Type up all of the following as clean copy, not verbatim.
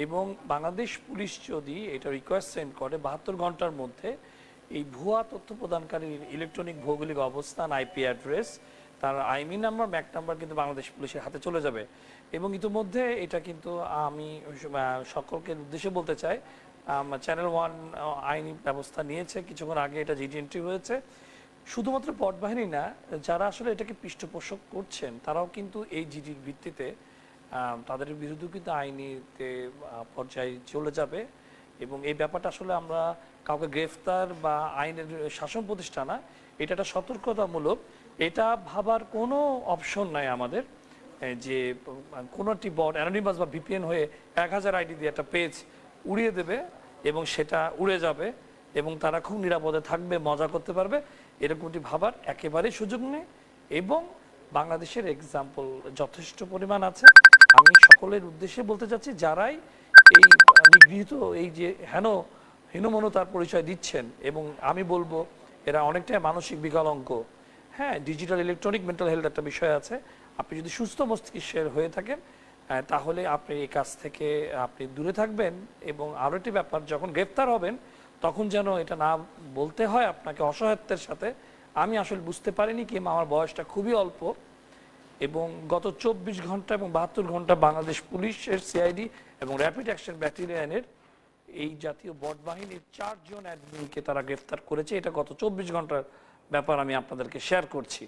এবং বাংলাদেশ পুলিশ যদি এটা রিকোয়েস্ট সেন্ড করে 72 ঘন্টার মধ্যে এই ভুয়া তথ্য প্রদানকারীর ইলেকট্রনিক ভৌগোলিক অবস্থান, আইপি অ্যাড্রেস, তার আইমি নাম্বার, ম্যাক নাম্বার কিন্তু বাংলাদেশ পুলিশের হাতে চলে যাবে। এবং ইতিমধ্যে এটা কিন্তু আমি সকলকে উদ্দেশ্যে বলতে চাই, চ্যানেল ওয়ান আইনি ব্যবস্থা নিয়েছে, কিছুক্ষণ আগে এটা জিডি এন্ট্রি হয়েছে। শুধুমাত্র পট বাহিনী না, যারা আসলে এটাকে পৃষ্ঠপোষক করছেন তারাও কিন্তু এই জিডির ভিত্তিতে তাদের বিরুদ্ধে কিন্তু আইনিতে পর্যায়ে চলে যাবে। এবং এই ব্যাপারটা আসলে আমরা কাউকে গ্রেফতার বা আইনের শাসন প্রতিষ্ঠা না, এটা একটা সতর্কতামূলক। এটা ভাবার কোনো অপশন নাই আমাদের যে কোনো একটি বট অ্যানোনিমাস বা ভিপিএন হয়ে 1000 আইডি দিয়ে একটা পেজ উড়িয়ে দেবে এবং সেটা উড়ে যাবে এবং তারা খুব নিরাপদে থাকবে, মজা করতে পারবে, এরকমটি ভাবার একেবারেই সুযোগ নেই। এবং বাংলাদেশের এক্সাম্পল যথেষ্ট পরিমাণ আছে। আমি সকলের উদ্দেশ্যে বলতে চাচ্ছি, যারাই এই নিগৃহীত এই যে হীনমন্যতার পরিচয় দিচ্ছেন, এবং আমি বলবো এরা অনেকটাই মানসিক বিকলাঙ্গ। হ্যাঁ, ডিজিটাল ইলেকট্রনিক মেন্টাল হেলথ একটা বিষয় আছে। আপনি যদি সুস্থ মস্তিষ্কের হয়ে থাকেন তাহলে আপনি এই কাজ থেকে আপনি দূরে থাকবেন। এবং আরও একটি ব্যাপার, যখন গ্রেফতার হবেন তখন যেন এটা না বলতে হয় আপনাকে অসহায়ত্বের সাথে, আমি আসলে বুঝতে পারিনি কিংবা আমার বয়সটা খুবই অল্প। এবং গত 24 ঘন্টা এবং 72 ঘন্টা বাংলাদেশ পুলিশের সিআইডি এবং র্যাপিড অ্যাকশন ব্যাটালিয়নের এই জাতীয় বট বাহিনীর 4 জন অ্যাডমিনকে তারা গ্রেফতার করেছে। এটা গত 24 ঘন্টার ব্যাপার আমি আপনাদেরকে শেয়ার করছি।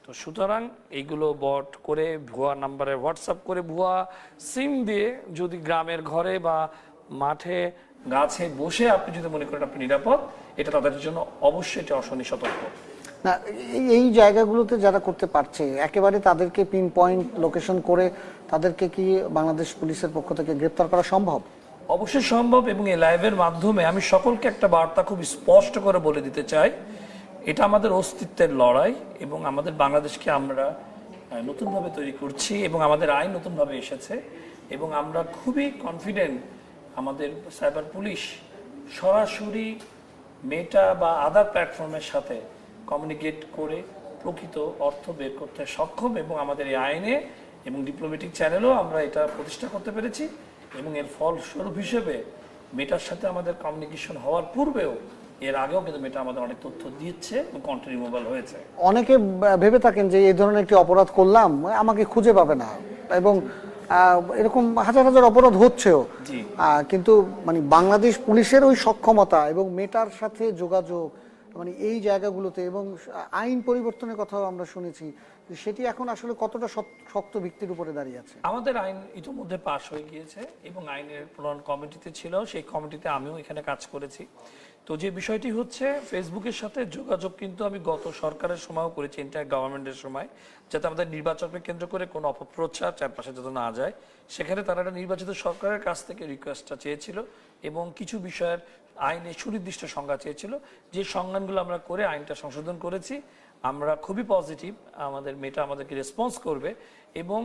তো সুতরাং এইগুলো বট করে, ভুয়া নাম্বারে হোয়াটসঅ্যাপ করে, ভুয়া সিম দিয়ে যদি গ্রামের ঘরে বা মাঠে গাছে বসে আপনি যদি মনে করেন আপনি নিরাপদ, এটা তাদের জন্য অবশ্যই এটা অশনি সতর্ক না। এই জায়গাগুলোতে যারা করতে পারছে একেবারে তাদেরকে পিন পয়েন্ট লোকেশন করে তাদেরকে কি বাংলাদেশ পুলিশের পক্ষ থেকে গ্রেপ্তার করা সম্ভব? অবশ্যই সম্ভব। এবং এই লাইভের মাধ্যমে আমি সকলকে একটা বার্তা খুব স্পষ্ট করে বলে দিতে চাই, এটা আমাদের অস্তিত্বের লড়াই এবং আমাদের বাংলাদেশকে আমরা নতুনভাবে তৈরি করছি এবং আমাদের আইন নতুনভাবে এসেছে। এবং আমরা খুবই কনফিডেন্ট আমাদের সাইবার পুলিশ সরাসরি মেটা বা আদার প্ল্যাটফর্মের সাথে কমিউনিকেট করে প্রকৃত অর্থ বের করতে সক্ষম। এবং আমাদের এই আইনে এবং ডিপ্লোম্যাটিক চ্যানেলও আমরা এটা প্রতিষ্ঠা করতে পেরেছি। এবং এর ফলস্বরূপ হিসেবে মেটার সাথে আমাদের কমিউনিকেশন হওয়ার পূর্বেও, এর আগেও কিন্তু মেটা আমাদের অনেক তথ্য দিচ্ছে এবং কন্টেন্ট রিমুভাল হয়েছে। অনেকে ভেবে থাকেন যে এই ধরনের একটি অপরাধ করলাম আমাকে খুঁজে পাবে না, এবং এরকম হাজার হাজার অপরাধ হচ্ছেও। কিন্তু মানে বাংলাদেশ পুলিশের ওই সক্ষমতা এবং মেটার সাথে যোগাযোগ, মানে এই জায়গাগুলোতে, এবং আইন পরিবর্তনের কথাও আমরা শুনেছি, সেটি এখন আসলে কতটা শক্ত ভিত্তির উপরে দাঁড়িয়ে আছে? আমাদের আইন ইতিমধ্যে পাশ হয়ে গিয়েছে এবং আইনের প্রণয়ন কমিটিতে ছিল, সেই কমিটিতে আমিও এখানে কাজ করেছি। তো যে বিষয়টি হচ্ছে, ফেসবুকের সাথে যোগাযোগ কিন্তু আমি গত সরকারের সময়ও করেছি, ইন্টার গভর্নমেন্টের সময়, যাতে আমাদের নির্বাচনকে কেন্দ্র করে কোনো অপপ্রচার চারপাশে যাতে না যায়। সেখানে তারা একটা নির্বাচিত সরকারের কাছ থেকে রিকোয়েস্টটা চেয়েছিল এবং কিছু বিষয়ের আইনে সুনির্দিষ্ট সংজ্ঞা চেয়েছিল, যে সংজ্ঞানগুলো আমরা করে আইনটা সংশোধন করেছি। আমরা খুবই পজিটিভ, আমাদের মেটা আমাদেরকে রেসপন্স করবে। এবং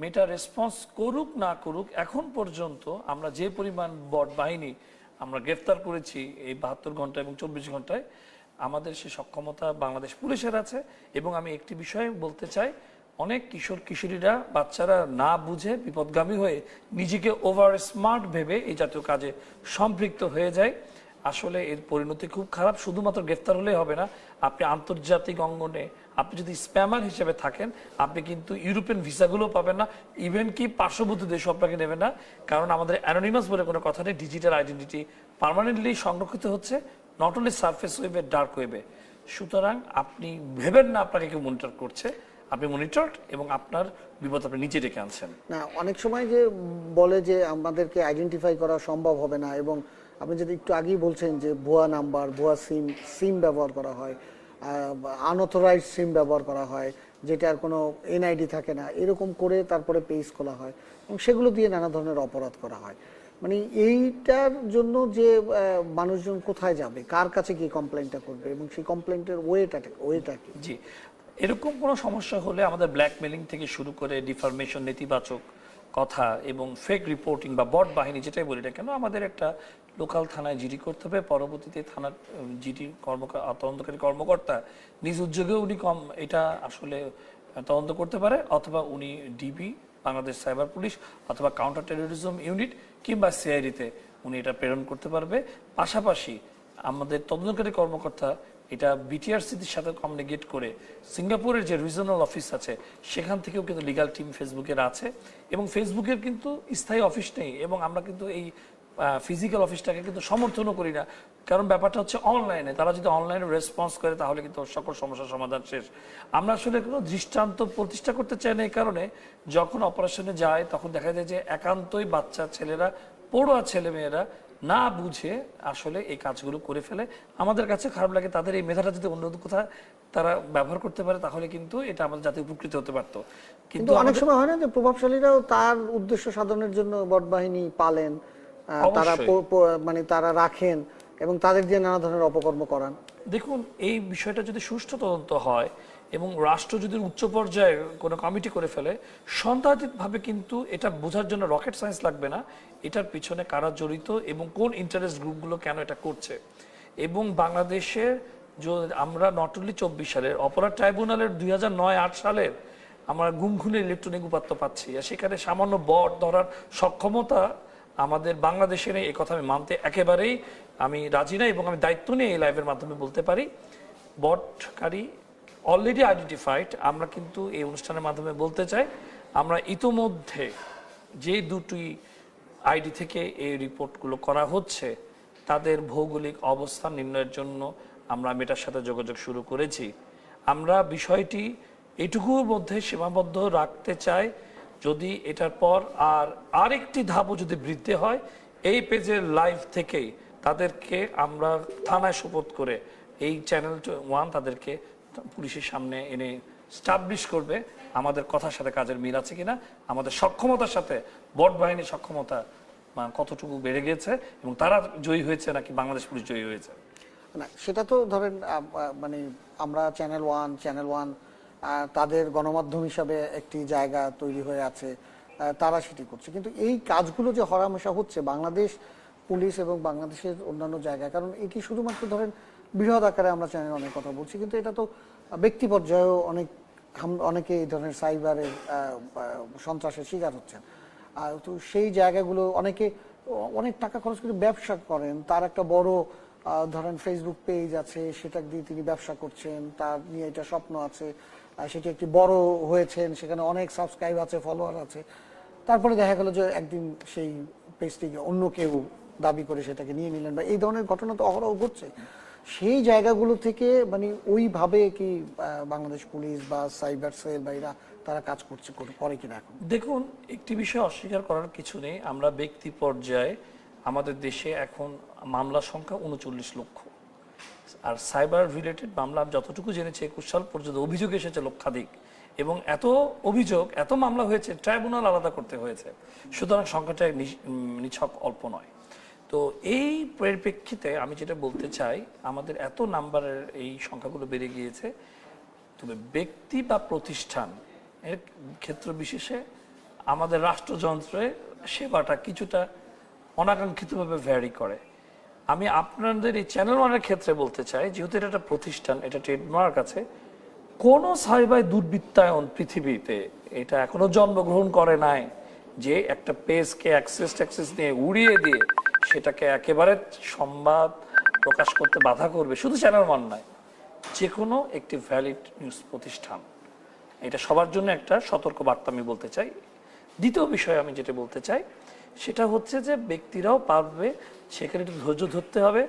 মেটা রেসপন্স করুক না করুক, এখন পর্যন্ত আমরা যে পরিমাণ বট বাহিনী আমরা গ্রেফতার করেছি এই 72 ঘন্টা এবং 24 ঘন্টায়, আমাদের সে সক্ষমতা বাংলাদেশ পুলিশের আছে। এবং আমি একটি বিষয় বলতে চাই, অনেক কিশোর কিশোরীরা, বাচ্চারা না বুঝে বিপদগামী হয়ে নিজেকে ওভার স্মার্ট ভেবে এই জাতীয় কাজে সম্পৃক্ত হয়ে যায়। আসলে এর পরিণতি খুব খারাপ। শুধুমাত্র গ্রেফতার হলেই হবে না, আপনি আন্তর্জাতিক অঙ্গনে আপনি যদি স্প্যামার হিসেবে থাকেন, আপনি কিন্তু ইউরোপিয়ান ভিসাগুলো পাবেন না, ইভেন কি পার্শ্ববর্তী দেশও আপনাকে নেবে না। কারণ আমাদের অ্যানোনিমাস বলে কোনো কথা নেই, ডিজিটাল আইডেন্টিটি পার্মানেন্টলি সংরক্ষিত হচ্ছে, নট অনলি সারফেস ওয়েবে, ডার্ক ওয়েবে। সুতরাং আপনি ভেবেন না আপনাকে কেউ মনিটর করছে, আপনি মনিটরড এবং আপনার বিপদ আপনি নিচে ডেকে আনছেন। না, অনেক সময় যে বলে যে আমাদেরকে আইডেন্টিফাই করা সম্ভব হবে না, এবং আপনি যদি একটু আগেই বলছেন যে ভুয়া নাম্বার, ভুয়া সিম ব্যবহার করা হয়, আনঅথরাইজড সিম ব্যবহার করা হয়, যেটার কোনো এনআইডি থাকে না, এরকম করে তারপরে পেজ খোলা হয় এবং সেগুলো দিয়ে নানা ধরনের অপরাধ করা হয়। মানে এইটার জন্য যে মানুষজন কোথায় যাবে, কার কাছে গিয়ে কমপ্লেনটা করবে, এবং সেই কমপ্লেন্টের ওয়েটা কি? জি, এরকম কোনো সমস্যা হলে আমাদের ব্ল্যাকমেলিং থেকে শুরু করে ডিফরমেশন, নেতিবাচক কথা এবং ফেক রিপোর্টিং বা বট বাহিনী যেটাই বলি না কেন, আমাদের একটা লোকাল থানায় জিডি করতে হবে। পরবর্তীতে থানার জিডি তদন্তকারী কর্মকর্তা নিজ উদ্যোগেও উনি এটা আসলে তদন্ত করতে পারে, অথবা উনি ডিবি, বাংলাদেশ সাইবার পুলিশ, অথবা কাউন্টার টেরোরিজম ইউনিট, কিংবা সিআইডিতে উনি এটা প্রেরণ করতে পারবে। পাশাপাশি আমাদের তদন্তকারী কর্মকর্তা এটা বিটিআরসির সাথে কমিউনিকেট করে সিঙ্গাপুরের যে রিজনাল অফিস আছে সেখান থেকেও কিন্তু লিগ্যাল টিম ফেসবুকের আছে, এবং ফেসবুকের কিন্তু স্থায়ী অফিস নেই, এবং আমরা কিন্তু এই ফিজিক্যাল অফিসটাকে কিন্তু সমর্থনও করি না, কারণ ব্যাপারটা হচ্ছে অনলাইনে, তারা যদি অনলাইনে রেসপন্স করে তাহলে কিন্তু সকল সমস্যার সমাধান শেষ। আমরা আসলে কোনো দৃষ্টান্ত প্রতিষ্ঠা করতে চাই না, এই কারণে যখন অপারেশনে যায় তখন দেখা যায় যে একান্তই বাচ্চা ছেলেরা, পড়ুয়া ছেলেমেয়েরা না বুঝে আসলে এই কাজগুলো করে ফেলে। আমাদের কাছে খারাপ লাগে, তাদের এই মেধাটা যদি অন্য কোথাও তারা ব্যবহার করতে পারে তাহলে কিন্তু এটা আমাদের জাতি উপকৃত হতে পারতো। কিন্তু অনেক সময় হয় না যে প্রভাবশালীরাও তার উদ্দেশ্য সাধনের জন্য বট বাহিনী পালেন, তারা মানে তারা রাখেন এবং তাদের দিয়ে নানা ধরনের অপকর্ম করান। দেখুন, এই বিষয়টা যদি সুষ্ঠু তদন্ত হয় এবং রাষ্ট্র যদি উচ্চ পর্যায়ে কোনো কমিটি করে ফেলে, সন্দেহাতীতভাবে কিন্তু এটা বোঝার জন্য রকেট সায়েন্স লাগবে না এটার পিছনে কারা জড়িত এবং কোন ইন্টারেস্ট গ্রুপগুলো কেন এটা করছে। এবং বাংলাদেশের আমরা নট অনলি 24 সালের অপরাধ ট্রাইব্যুনালের 2009-8 সালের আমরা গুমখুনের ইলেকট্রনিক উপাত্ত পাচ্ছি, আর সেখানে সামান্য বট ধরার সক্ষমতা আমাদের বাংলাদেশে নেই। এই কথা আমি মানতে একেবারেই আমি রাজি না, এবং আমি দায়িত্ব নিয়ে এই লাইভের মাধ্যমে বলতে পারি বটকারী অলরেডি আইডেন্টিফাইড। আমরা কিন্তু এই অনুষ্ঠানের মাধ্যমে বলতে চাই, আমরা ইতোমধ্যে যে দুটি আইডি থেকে এই রিপোর্টগুলো করা হচ্ছে তাদের ভৌগোলিক অবস্থান নির্ণয়ের জন্য আমরা মেটার সাথে যোগাযোগ শুরু করেছি। আমরা বিষয়টি এইটুকুর মধ্যে সীমাবদ্ধ রাখতে চাই, যদি এটার পর আরেকটি ধাপও যদি বৃদ্ধি হয়, এই পেজের লাইভ থেকেই তাদেরকে আমরা থানায় সোপর্দ করে এই চ্যানেল 1 তাদেরকে পুলিশের সামনে এনে স্টাবলিশ করবে আমাদের কথার সাথে কাজের মিল আছে কিনা, আমাদের সক্ষমতার সাথে বট বাহিনীর সক্ষমতা কতটুকু বেড়ে গেছে এবং তারা জয়ী হয়েছে নাকি বাংলাদেশ পুলিশ জয়ী হয়েছে। না, সেটা তো ধরেন মানে আমরা চ্যানেল ওয়ান তাদের গণমাধ্যম হিসাবে একটি জায়গা তৈরি হয়ে আছে, তারা সেটি করছে, কিন্তু এই কাজগুলো যে হরহামেশা হচ্ছে বাংলাদেশ পুলিশ এবং বাংলাদেশের অন্যান্য জায়গায়, কারণ এটি শুধুমাত্র ধরেন বৃহৎ আকারে আমরা চ্যানেল অনেক কথা বলছি, কিন্তু এটা তো ব্যক্তি পর্যায়েও অনেকে এই ধরনের সাইবারের সন্ত্রাসের শিকার হচ্ছেন। তো সেই জায়গাগুলো অনেকে অনেক টাকা খরচ করে ব্যবসা করেন, তার একটা বড় ধরেন ফেসবুক পেজ আছে, সেটা দিয়ে তিনি ব্যবসা করছেন, তার নিয়ে এটা স্বপ্ন আছে, সেটি একটি বড় হয়েছেন, সেখানে অনেক সাবস্ক্রাইব আছে, ফলোয়ার আছে, তারপরে দেখা গেল যে একদিন সেই পেজটিকে অন্য কেউ দাবি করে সেটাকে নিয়ে নিলেন, বা এই ধরনের ঘটনা তো অহরহ ঘটছে। সেই জায়গাগুলো থেকে মানে ওইভাবে কি বাংলাদেশ পুলিশ বা সাইবার সেল বা এরা তারা কাজ করছে করে কিনা? এখন দেখুন, একটি বিষয় অস্বীকার করার কিছু নেই, আমরা ব্যক্তি পর্যায়ে আমাদের দেশে এখন মামলার সংখ্যা 39 লক্ষ, আর সাইবার রিলেটেড মামলা যতটুকু জেনেছি 21 সাল পর্যন্ত অভিযোগ এসেছে লক্ষাধিক, এবং এত অভিযোগ এত মামলা হয়েছে ট্রাইব্যুনাল আলাদা করতে হয়েছে, সুতরাং সংখ্যাটা নিছক অল্প নয়। তো এই পরিপ্রেক্ষিতে আমি যেটা বলতে চাই, আমাদের এত নাম্বারের এই সংখ্যাগুলো বেড়ে গিয়েছে, তবে ব্যক্তি বা প্রতিষ্ঠান এর ক্ষেত্র বিশেষে আমাদের রাষ্ট্রযন্ত্রে সেবাটা কিছুটা অনাকাঙ্ক্ষিতভাবে ভ্যারি করে। আমি আপনাদের এই চ্যানেল 1-এর ক্ষেত্রে বলতে চাই, যেহেতু এটা একটা প্রতিষ্ঠান, এটা ট্রেডমার্ক আছে, কোনো সাইবার দুর্বৃত্তায়ন পৃথিবীতে এটা এখনো জন্মগ্রহণ করে নাই যে একটা পেজকে অ্যাক্সেস নিয়ে উড়িয়ে দিয়ে সেটাকে একেবারে সংবাদ প্রকাশ করতে বাধা করবে। শুধু চ্যানেল 1 নয়, যে কোনো একটি ভ্যালিড নিউজ প্রতিষ্ঠান, এটা সবার জন্য একটা সতর্ক বার্তা আমি বলতে চাই। দ্বিতীয় বিষয় আমি যেটা বলতে চাই সেটা হচ্ছে যে ব্যক্তিরাও পারবে, সেখানে একটু ধৈর্য ধরতে হবে।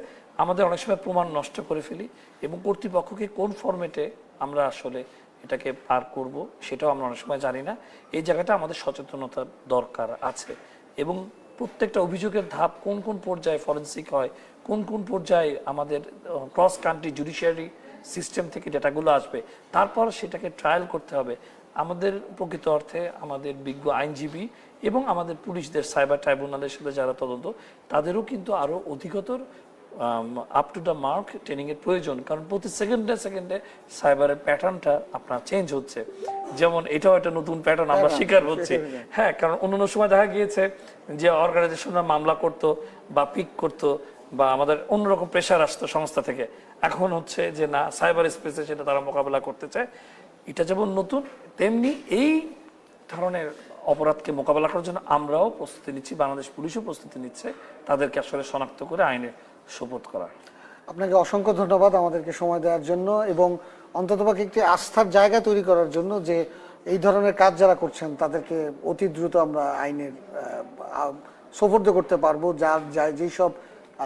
আমাদের অনেক সময় প্রমাণ নষ্ট করে ফেলি, এবং কর্তৃপক্ষকে কোন ফরম্যাটে আমরা আসলে এটাকে পার করব সেটাও আমরা অনেক সময় জানি না। এই জায়গাটা আমাদের সচেতনতার দরকার আছে, এবং প্রত্যেকটা অভিযোগের ধাপ কোন কোন পর্যায়ে ফরেন্সিক হয়, কোন কোন পর্যায়ে আমাদের ক্রস কান্ট্রি জুডিশিয়ারি সিস্টেম থেকে ডেটাগুলো আসবে, তারপর সেটাকে ট্রায়াল করতে হবে। আমাদের প্রকৃত অর্থে আমাদের বিজ্ঞ আইনজীবী এবং আমাদের পুলিশদের সাইবার ট্রাইব্যুনালের সাথে যারা তদন্ত, তাদেরও কিন্তু আরও অধিকতর আপ টু দ্য মার্ক ট্রেনিংয়ের প্রয়োজন, কারণ প্রতি সেকেন্ডে সাইবারের প্যাটার্নটা আপনার চেঞ্জ হচ্ছে। যেমন এটাও একটা নতুন প্যাটার্ন আমরা শিকার হচ্ছি। হ্যাঁ, কারণ অন্যান্য সময় দেখা গিয়েছে যে অর্গানাইজেশনরা মামলা করতো বা পিক করতো বা আমাদের অন্যরকম প্রেশার আসতো সংস্থা থেকে, এখন হচ্ছে যে না, সাইবার স্পেসে সেটা তারা মোকাবেলা করতে চায়। এটা যেমন নতুন, তেমনি এই ধরনের অপরাধকে মোকাবেলা করার জন্য আমরাও প্রস্তুতি নিচ্ছি, বাংলাদেশ পুলিশও প্রস্তুতি নিচ্ছে তাদেরকে আসলে শনাক্ত করে আইনে সোপর্দ করার। আপনাকে অসংখ্য ধন্যবাদ আমাদেরকে সময় দেওয়ার জন্য এবং অন্ততপক্ষে একটি আস্থার জায়গা তৈরি করার জন্য যে এই ধরনের কাজ যারা করছেন তাদেরকে অতি দ্রুত আমরা আইনের সোপর্দ করতে পারবো, যেই সব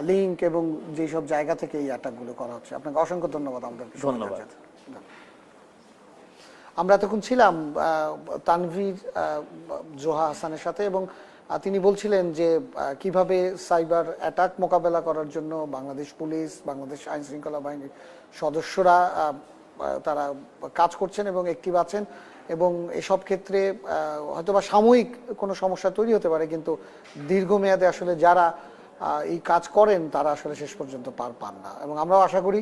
লিঙ্ক এবং যেই সব জায়গা থেকে এই অ্যাটাকগুলো করা হচ্ছে। আপনাকে অসংখ্য ধন্যবাদ আমাদেরকে সময় দেওয়ার জন্য। আমরা এতক্ষণ ছিলাম তানভীর জোহা হাসানের সাথে এবং তিনি বলছিলেন যে কিভাবে সাইবার অ্যাটাক মোকাবেলা করার জন্য বাংলাদেশ পুলিশ, বাংলাদেশ আইন শৃঙ্খলা বাহিনীর সদস্যরা তারা কাজ করছেন এবং অ্যাক্টিভ আছেন এবং এসব ক্ষেত্রে হয়তোবা সাময়িক কোনো সমস্যা তৈরি হতে পারে, কিন্তু দীর্ঘমেয়াদে আসলে যারা এই কাজ করেন তারা আসলে শেষ পর্যন্ত পার পান না। এবং আমরাও আশা করি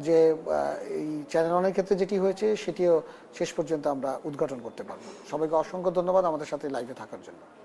যে এই চ্যানেল অনেক ক্ষেত্রে যেটি হয়েছে সেটিও শেষ পর্যন্ত আমরা উদ্ঘাটন করতে পারবো। সবাইকে অসংখ্য ধন্যবাদ আমাদের সাথে লাইভে থাকার জন্য।